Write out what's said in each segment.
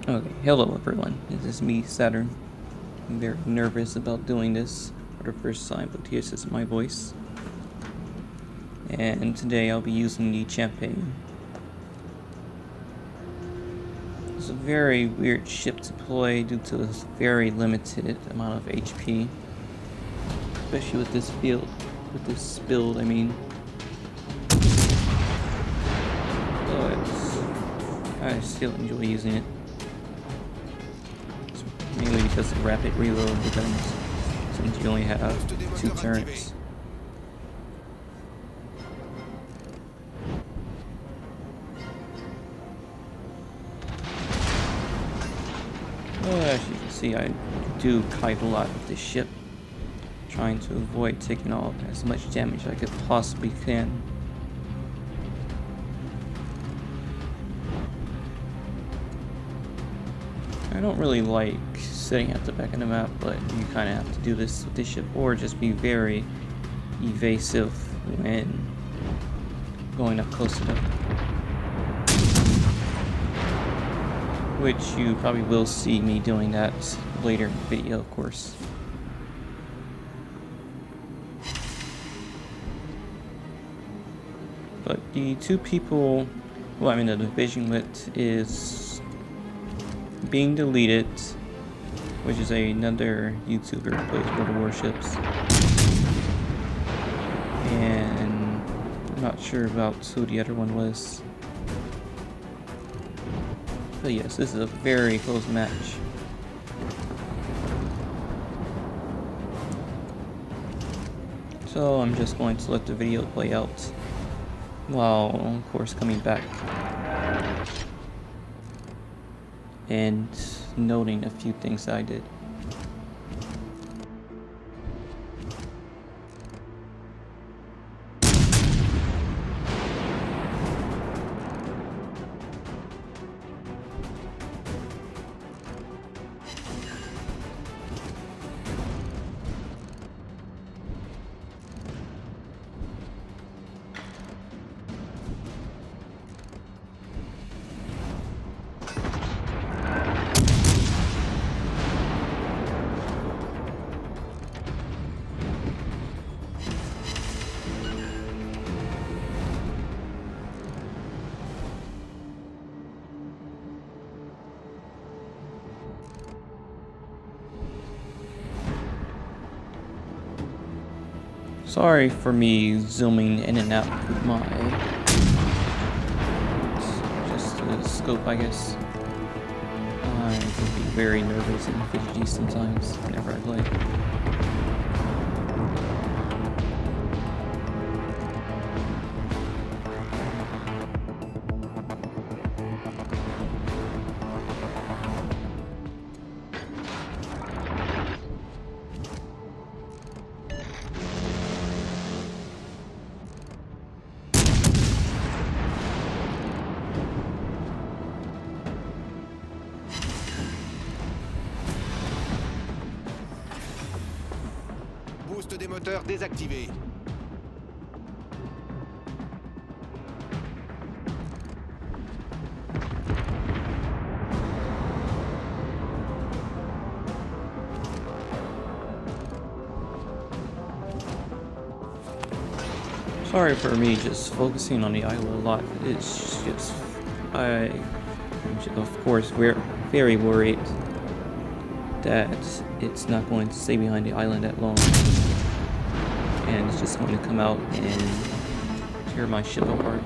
Okay, hello everyone. This is me, Saturn. I'm very nervous about doing this for the first time, but here's just my voice. And today I'll be using the champagne. It's a very weird ship to play due to its very limited amount of HP. Especially with this build, I mean. But I still enjoy using it. Mainly because of rapid reload weapons, since you only have 2 turns. As you can see, I do kite a lot with this ship, trying to avoid taking off as much damage as I could possibly can. I don't really like sitting at the back of the map, but you kind of have to do this with this ship, or just be very evasive when going up close to them. Which you probably will see me doing that later in the video, of course. But the 2 people who I'm in a division with is being deleted, which is another YouTuber who plays World of Warships. And I'm not sure about who the other one was. But yes, this is a very close match. So I'm just going to let the video play out while, of course, coming back and noting a few things that I did. Sorry for me zooming in and out with my just the scope, I guess. I can be very nervous and fidgety sometimes whenever I play. Boost des moteurs désactivé. Sorry for me just focusing on the island a lot. It's just, I'm of course very worried that it's not going to stay behind the island that long, and it's just going to come out and tear my ship apart.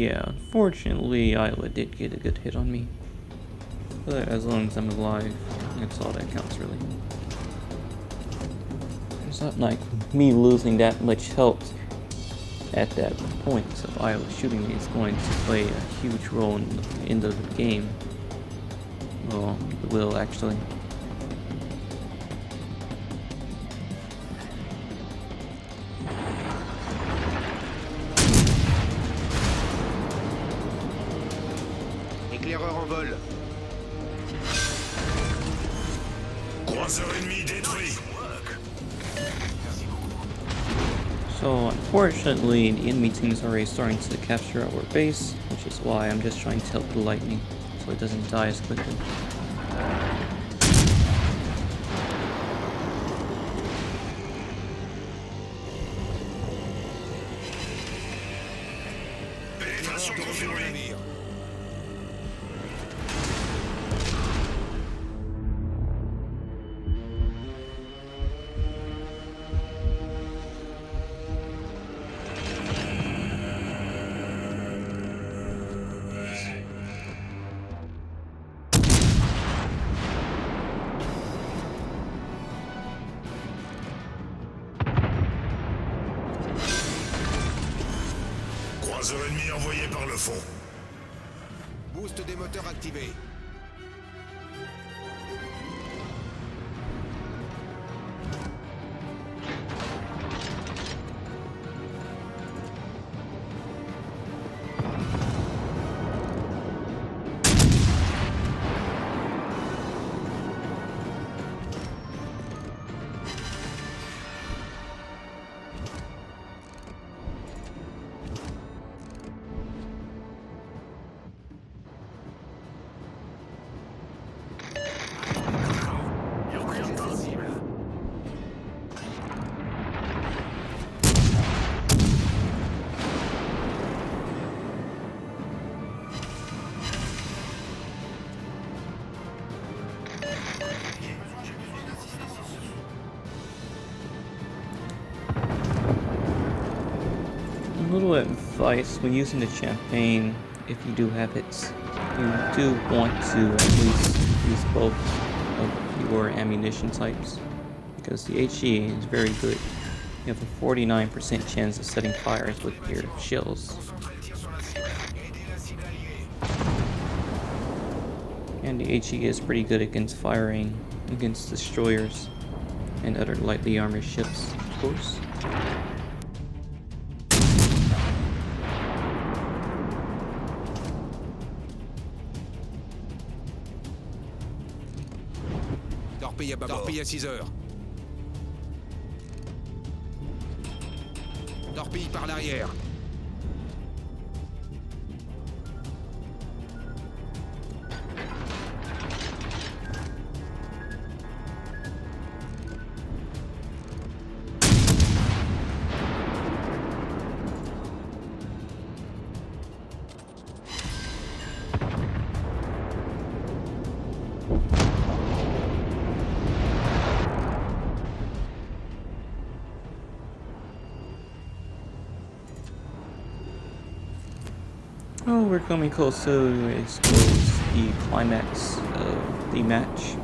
Yeah, unfortunately, Isla did get a good hit on me. But as long as I'm alive, that's all that counts, really. It's not like me losing that much health at that point of Isla shooting me is going to play a huge role in the end of the game. Well, it will actually. Éclaireur en vol. Croiseur ennemi détruit. So unfortunately, the enemy team is already starting to capture our base, which is why I'm just trying to help the lightning so it doesn't die as quickly. Pénétration confirmée. Croiseur ennemi envoyé par le fond. Boost des moteurs activé. A little advice when using the champagne, if you do have it, you do want to at least use both of your ammunition types, because the HE is very good. You have a 49% chance of setting fires with your shells. And the HE is pretty good against firing against destroyers and other lightly armored ships, of course. Torpille à 6 heures. Torpille par l'arrière. Oh, we're coming close to the climax of the match,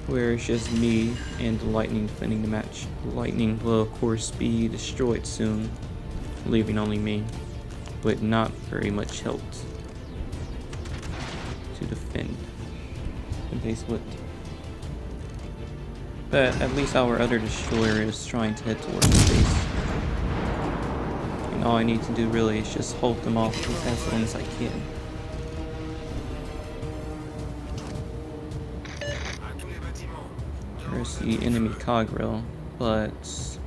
where it's just me and the Lightning defending the match. The Lightning will of course be destroyed soon, leaving only me, but not very much health to defend the base with. But at least our other destroyer is trying to head towards the base. And all I need to do really is just hold them off as long as I can. There's the enemy cogwheel, but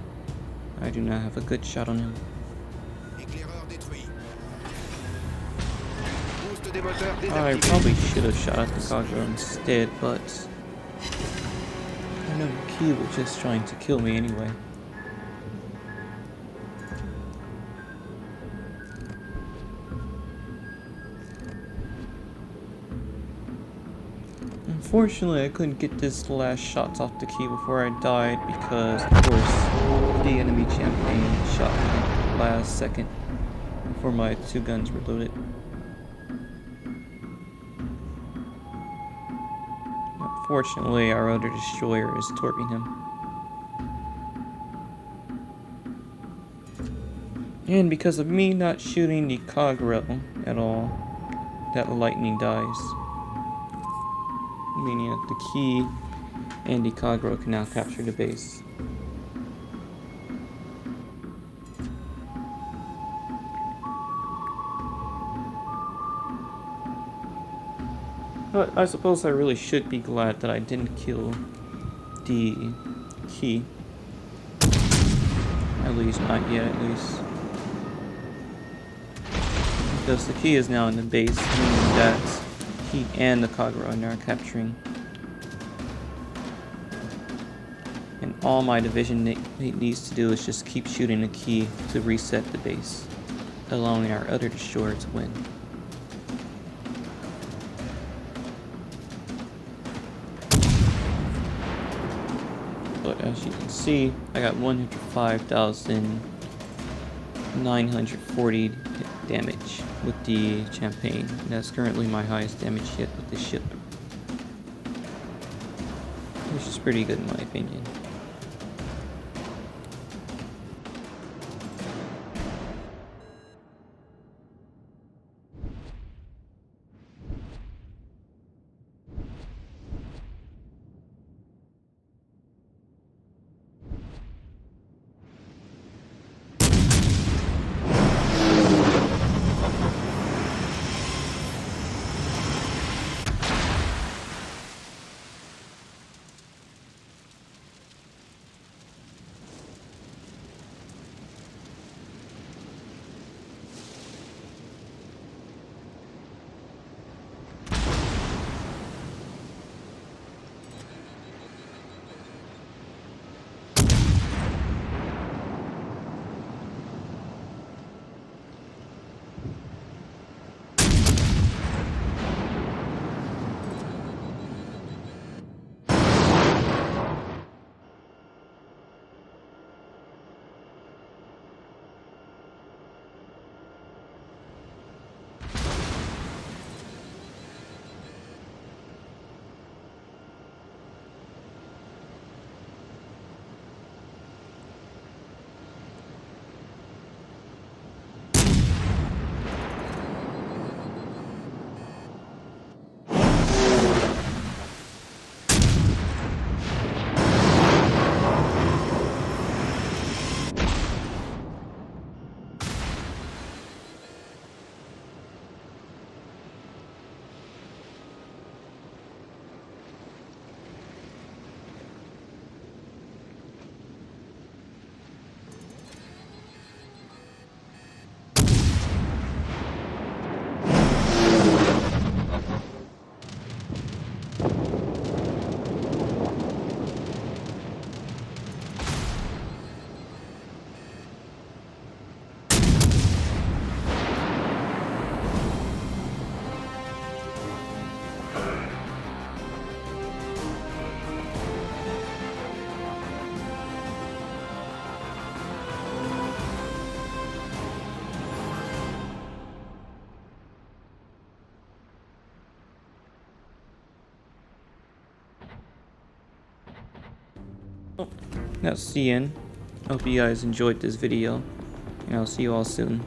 I do not have a good shot on him. I probably should have shot at the cogwheel instead, but I know the key was just trying to kill me anyway. Unfortunately, I couldn't get this last shots off the key before I died because, of course, the enemy champagne shot me last second. before my 2 guns were loaded. Unfortunately, our other destroyer is torping him. And because of me not shooting the Kagro at all, that lightning dies. Meaning that the key and the Kagro can now capture the base. But I suppose I really should be glad that I didn't kill the key. At least, not yet, at least. Because the key is now in the base, meaning that he and the Kagura are now capturing. And all my division needs to do is just keep shooting the key to reset the base, allowing our other destroyer to win. But as you can see, I got 105,940 damage with the champagne. And that's currently my highest damage yet with this ship, which is pretty good in my opinion. Oh, that's the end. Hope you guys enjoyed this video, and I'll see you all soon.